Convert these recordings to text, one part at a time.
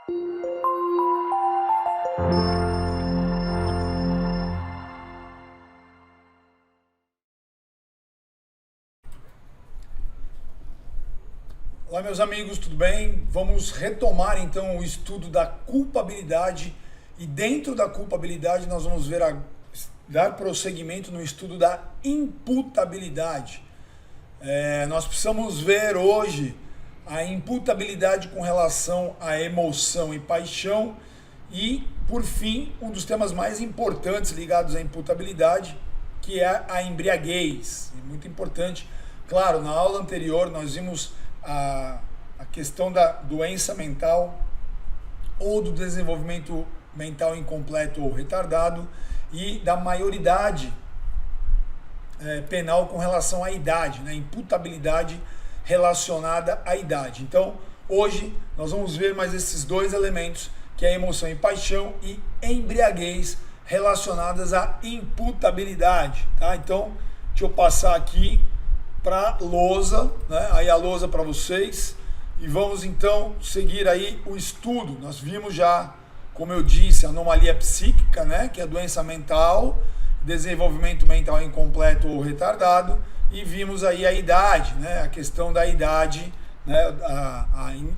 Olá, meus amigos, tudo bem? Vamos retomar então o estudo da culpabilidade e dentro da culpabilidade nós vamos dar prosseguimento no estudo da imputabilidade. Nós precisamos ver hoje a imputabilidade com relação à emoção e paixão e, por fim, um dos temas mais importantes ligados à imputabilidade, que é a embriaguez. É muito importante. Claro, na aula anterior nós vimos a questão da doença mental ou do desenvolvimento mental incompleto ou retardado e da maioridade penal com relação à idade, né? Imputabilidade relacionada à idade. Então, hoje nós vamos ver mais esses dois elementos, que é emoção e paixão e embriaguez relacionadas à imputabilidade, tá? Então, deixa eu passar aqui para lousa, né? Aí a lousa para vocês e vamos então seguir aí o estudo. Nós vimos já, como eu disse, a anomalia psíquica, né? Que é a doença mental, desenvolvimento mental incompleto ou retardado, e vimos aí a idade, né? A questão da idade, né?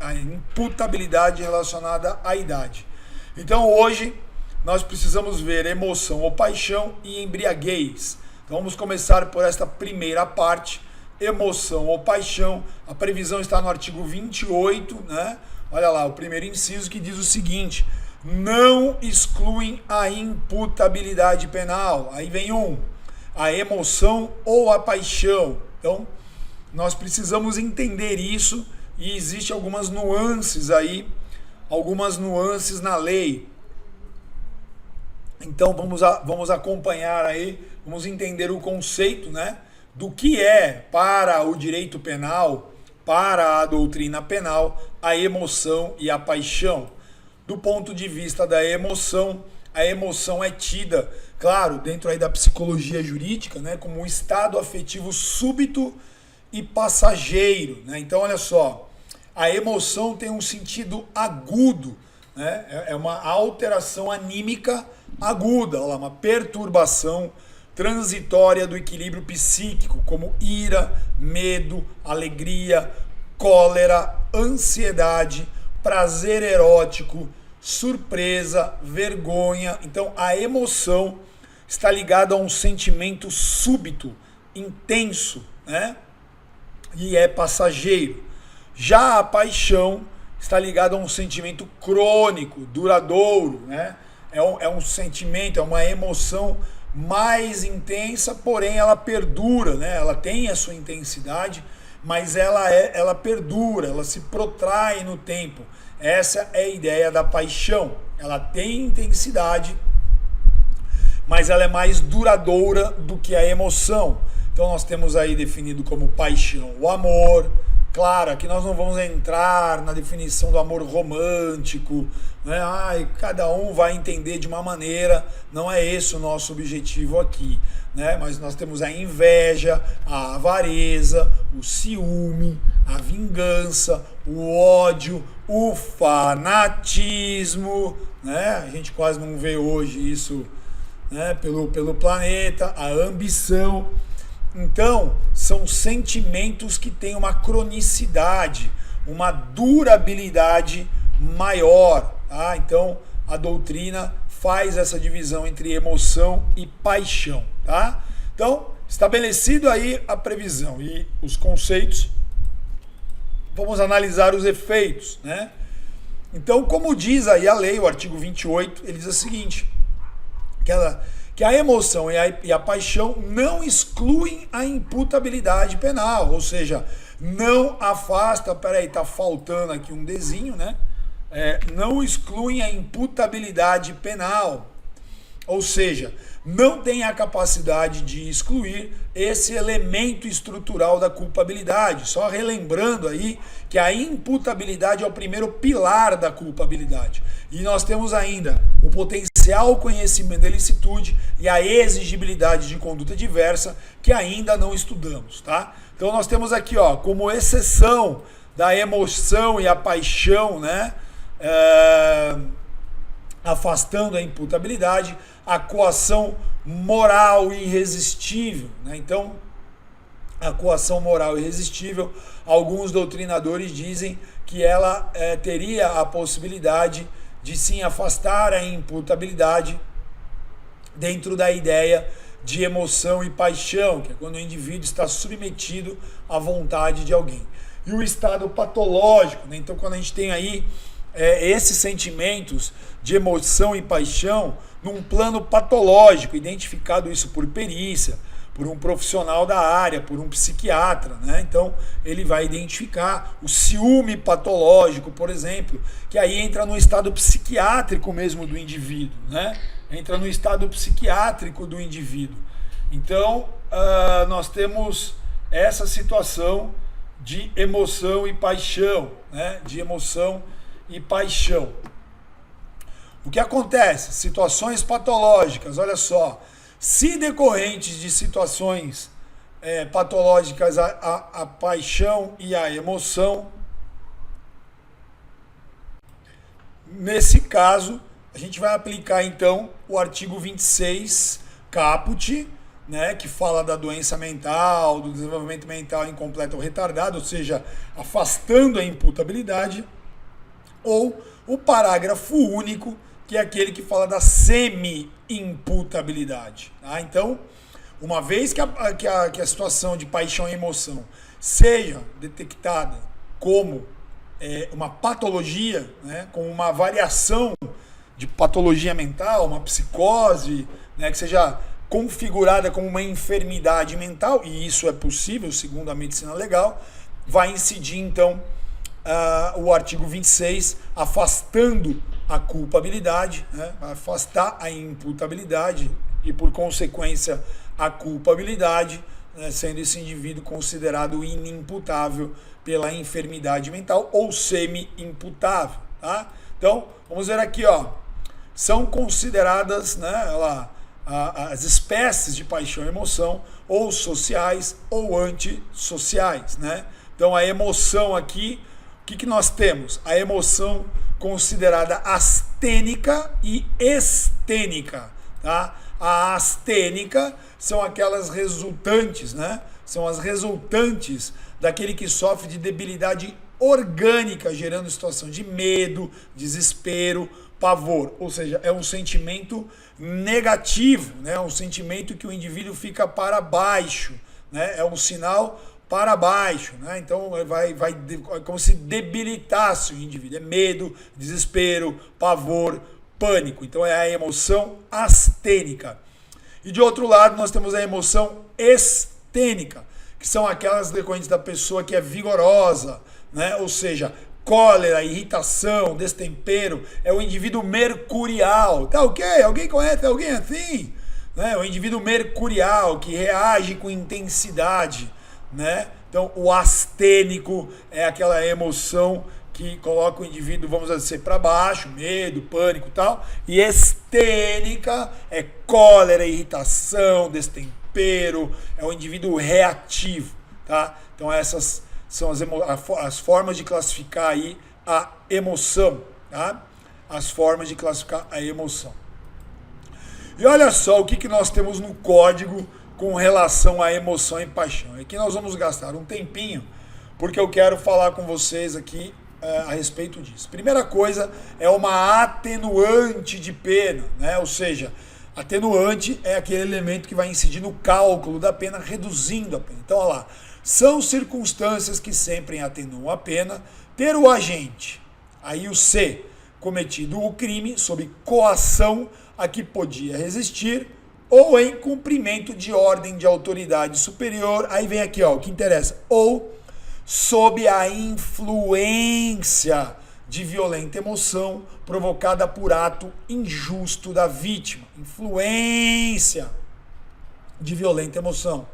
A imputabilidade relacionada à idade. Então hoje nós precisamos ver emoção ou paixão e embriaguez. Então vamos começar por esta primeira parte, emoção ou paixão. A previsão está no artigo 28, né? Olha lá, o primeiro inciso que diz o seguinte: não excluem a imputabilidade penal. Aí vem a emoção ou a paixão. Então, nós precisamos entender isso e existe algumas nuances aí, algumas nuances na lei. Então, vamos acompanhar aí, vamos entender o conceito, né? Do que é para o direito penal, para a doutrina penal, a emoção e a paixão. Do ponto de vista da emoção, a emoção é tida, claro, dentro aí da psicologia jurídica, né, como um estado afetivo súbito e passageiro, né? Então, olha só, a emoção tem um sentido agudo, né? É uma alteração anímica aguda, olha lá, uma perturbação transitória do equilíbrio psíquico, como ira, medo, alegria, cólera, ansiedade, prazer erótico, surpresa, vergonha. Então, a emoção está ligada a um sentimento súbito, intenso, né? E é passageiro. Já a paixão está ligada a um sentimento crônico, duradouro, né? É um sentimento, é uma emoção mais intensa, porém ela perdura, né? Ela tem a sua intensidade, mas ela perdura, ela se protrai no tempo. Essa é a ideia da paixão. Ela tem intensidade, mas ela é mais duradoura do que a emoção. Então nós temos aí definido como paixão o amor. Claro, aqui nós não vamos entrar na definição do amor romântico, né? Cada um vai entender de uma maneira, não é esse o nosso objetivo aqui, né? Mas nós temos a inveja, a avareza, o ciúme, a vingança, o ódio, o fanatismo, né? A gente quase não vê hoje isso, né? Pelo planeta, a ambição. Então, são sentimentos que têm uma cronicidade, uma durabilidade maior, tá? Então, a doutrina faz essa divisão entre emoção e paixão, tá? Então, estabelecido aí a previsão e os conceitos, vamos analisar os efeitos, né? Então, como diz aí a lei, o artigo 28, ele diz o seguinte, que a emoção e a paixão não excluem a imputabilidade penal, ou seja, não afasta, peraí, tá faltando aqui um desenho, né? Não excluem a imputabilidade penal, ou seja, não tem a capacidade de excluir esse elemento estrutural da culpabilidade. Só relembrando aí que a imputabilidade é o primeiro pilar da culpabilidade. E nós temos ainda o potencial conhecimento da ilicitude e a exigibilidade de conduta diversa, que ainda não estudamos, tá? Então nós temos aqui, ó, como exceção da emoção e a paixão, né? afastando a imputabilidade, a coação moral irresistível, né? Então, a coação moral irresistível, alguns doutrinadores dizem que ela teria a possibilidade de sim afastar a imputabilidade dentro da ideia de emoção e paixão, que é quando o indivíduo está submetido à vontade de alguém. E o estado patológico, né? Então, quando a gente tem aí esses sentimentos de emoção e paixão num plano patológico, identificado isso por perícia, por um profissional da área, por um psiquiatra, né? Então ele vai identificar o ciúme patológico, por exemplo, que aí entra no estado psiquiátrico mesmo do indivíduo, né? Entra no estado psiquiátrico do indivíduo. Então nós temos essa situação de emoção e paixão, né? De emoção e paixão. O que acontece? Situações patológicas, olha só. Se decorrentes de situações patológicas a paixão e a emoção, nesse caso, a gente vai aplicar então o artigo 26 caput, né, que fala da doença mental, do desenvolvimento mental incompleto ou retardado, ou seja, afastando a imputabilidade, ou o parágrafo único, que é aquele que fala da semi-imputabilidade. Tá? Então, uma vez que a situação de paixão e emoção seja detectada como uma patologia, né, como uma variação de patologia mental, uma psicose, né, que seja configurada como uma enfermidade mental, e isso é possível, segundo a medicina legal, vai incidir, então, o artigo 26, afastando a culpabilidade, né, afastar a imputabilidade e, por consequência, a culpabilidade, né, sendo esse indivíduo considerado inimputável pela enfermidade mental ou semi-imputável. Tá? Então, vamos ver aqui, ó, são consideradas, né, as espécies de paixão e emoção, ou sociais ou antissociais. Né? Então, a emoção aqui, o que nós temos? A emoção considerada astênica e estênica. Tá? A astênica são aquelas resultantes, né? São as resultantes daquele que sofre de debilidade orgânica, gerando situação de medo, desespero, pavor. Ou seja, é um sentimento negativo, né? Um sentimento que o indivíduo fica para baixo, né? É um sinal para baixo, né? Então vai como se debilitasse o indivíduo. É medo, desespero, pavor, pânico. Então é a emoção astênica. E de outro lado nós temos a emoção estênica, que são aquelas decorrentes da pessoa que é vigorosa, né? Ou seja, cólera, irritação, destempero. É o indivíduo mercurial. Tá ok? Alguém conhece alguém assim? Né? O indivíduo mercurial que reage com intensidade. Né? Então, o astênico é aquela emoção que coloca o indivíduo, vamos dizer, para baixo, medo, pânico e tal. E estênica é cólera, irritação, destempero, é o indivíduo reativo. Tá? Então, essas são as formas de classificar aí a emoção. Tá? As formas de classificar a emoção. E olha só o que nós temos no código com relação à emoção e paixão. Aqui nós vamos gastar um tempinho, porque eu quero falar com vocês aqui a respeito disso. Primeira coisa é uma atenuante de pena, né? Ou seja, atenuante é aquele elemento que vai incidir no cálculo da pena, reduzindo a pena. Então, olha lá, são circunstâncias que sempre atenuam a pena ter o agente, aí o C, cometido o crime sob coação a que podia resistir, ou em cumprimento de ordem de autoridade superior, aí vem aqui, ó, o que interessa, ou sob a influência de violenta emoção provocada por ato injusto da vítima. Influência de violenta emoção.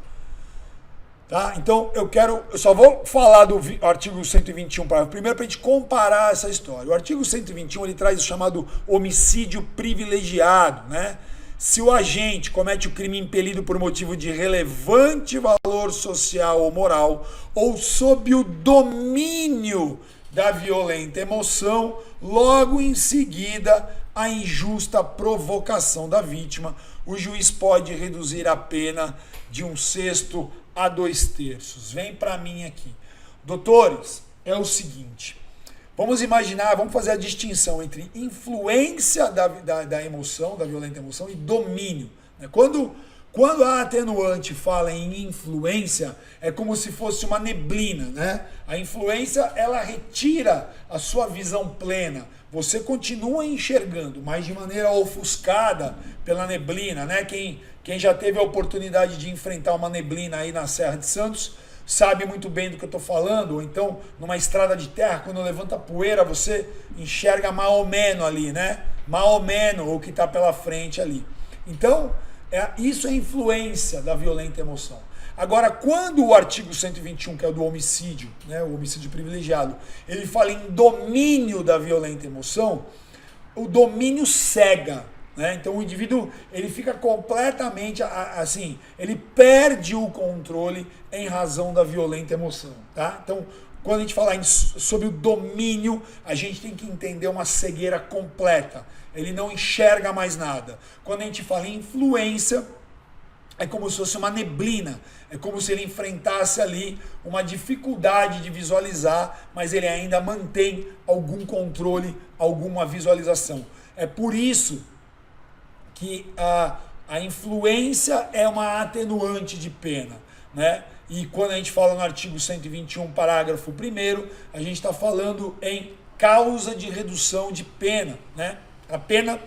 Tá? Então, eu só vou falar do artigo 121, parágrafo primeiro, para a gente comparar essa história. O artigo 121, ele traz o chamado homicídio privilegiado, né? Se o agente comete o crime impelido por motivo de relevante valor social ou moral, ou sob o domínio da violenta emoção, logo em seguida a injusta provocação da vítima, o juiz pode reduzir a pena de 1/6 a 2/3. Vem para mim aqui. Doutores, é o seguinte, vamos imaginar, vamos fazer a distinção entre influência da emoção, da violenta emoção, e domínio. Quando a atenuante fala em influência, é como se fosse uma neblina, né? A influência, ela retira a sua visão plena. Você continua enxergando, mas de maneira ofuscada pela neblina, né? Quem já teve a oportunidade de enfrentar uma neblina aí na Serra de Santos, sabe muito bem do que eu estou falando. Ou então, numa estrada de terra, quando levanta poeira, você enxerga mais ou menos ali, né? Mais ou menos o que está pela frente ali. Então, isso é influência da violenta emoção. Agora, quando o artigo 121, que é o do homicídio, né, o homicídio privilegiado, ele fala em domínio da violenta emoção, o domínio cega, né? Então o indivíduo, ele fica completamente assim, ele perde o controle em razão da violenta emoção, tá? Então, quando a gente fala sobre o domínio, a gente tem que entender uma cegueira completa. Ele não enxerga mais nada. Quando a gente fala em influência, é como se fosse uma neblina. É como se ele enfrentasse ali uma dificuldade de visualizar, mas ele ainda mantém algum controle, alguma visualização. É por isso que a influência é uma atenuante de pena, né? E quando a gente fala no artigo 121, parágrafo 1º, a gente está falando em causa de redução de pena, né? A pena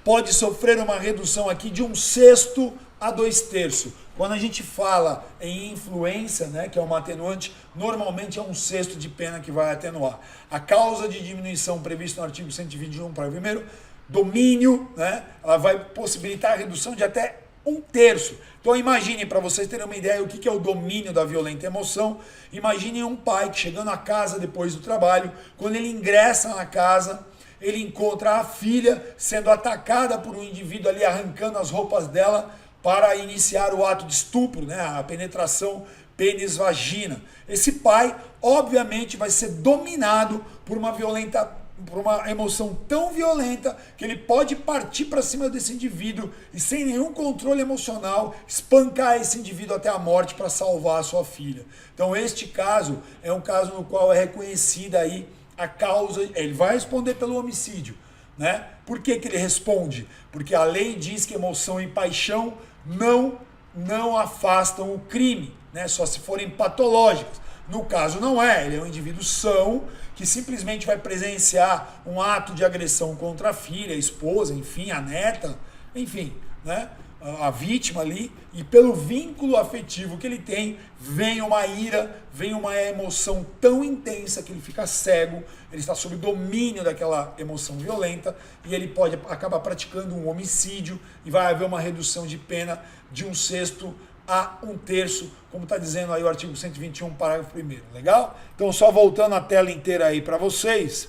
pode sofrer uma redução aqui de 1/6 a 2/3. Quando a gente fala em influência, né, que é uma atenuante, normalmente é 1/6 de pena que vai atenuar. A causa de diminuição prevista no artigo 121, parágrafo 1º, domínio, né, ela vai possibilitar a redução de até 1/3. Então imagine, para vocês terem uma ideia, o que é o domínio da violenta emoção. Imagine um pai que chegando à casa depois do trabalho, quando ele ingressa na casa, ele encontra a filha sendo atacada por um indivíduo ali, arrancando as roupas dela para iniciar o ato de estupro, né? A penetração pênis-vagina. Esse pai, obviamente, vai ser dominado por uma emoção tão violenta que ele pode partir para cima desse indivíduo e, sem nenhum controle emocional, espancar esse indivíduo até a morte para salvar a sua filha. Então, este caso é um caso no qual é reconhecida aí a causa. Ele vai responder pelo homicídio, né? Por que ele responde? Porque a lei diz que emoção e paixão não afastam o crime, né? Só se forem patológicas. No caso não é, ele é um indivíduo são que simplesmente vai presenciar um ato de agressão contra a filha, a esposa, enfim, a neta, enfim, né? A vítima ali, e pelo vínculo afetivo que ele tem, vem uma ira, vem uma emoção tão intensa que ele fica cego, ele está sob domínio daquela emoção violenta e ele pode acabar praticando um homicídio e vai haver uma redução de pena de 1/6 a 1/3, como está dizendo aí o artigo 121, parágrafo 1º. Legal? Então, só voltando a tela inteira aí para vocês,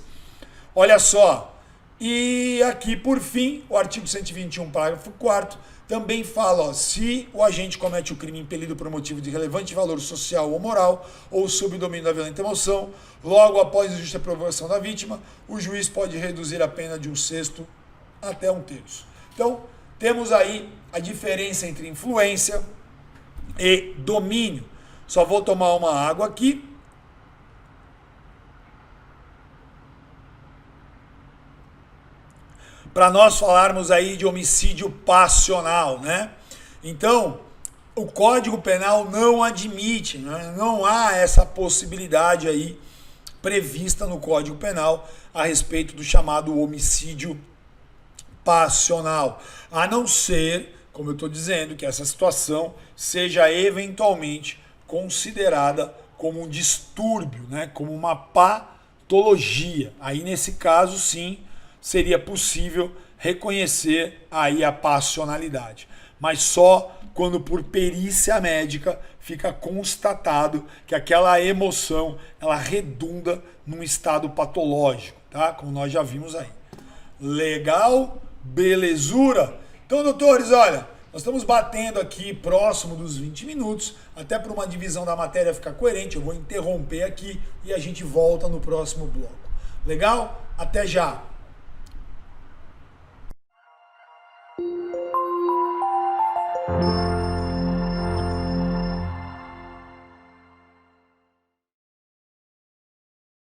olha só, e aqui por fim, o artigo 121, parágrafo 4º, também fala, ó, se o agente comete o crime impelido por motivo de relevante valor social ou moral, ou sob o domínio da violenta emoção, logo após a justa provocação da vítima, o juiz pode reduzir a pena de 1/6 até 1/3. Então, temos aí a diferença entre influência e domínio. Só vou tomar uma água aqui. Para nós falarmos aí de homicídio passional, né? Então, o Código Penal não admite, né? Não há essa possibilidade aí prevista no Código Penal a respeito do chamado homicídio passional, a não ser, como eu estou dizendo, que essa situação seja eventualmente considerada como um distúrbio, né? Como uma patologia. Aí, nesse caso, sim, seria possível reconhecer aí a passionalidade, mas só quando por perícia médica fica constatado que aquela emoção ela redunda num estado patológico, tá? Como nós já vimos aí. Legal? Belezura? Então, doutores, olha, Nós estamos batendo aqui próximo dos 20 minutos, até para uma divisão da matéria ficar coerente. Eu vou interromper aqui e a gente volta no próximo bloco. Legal? Até já!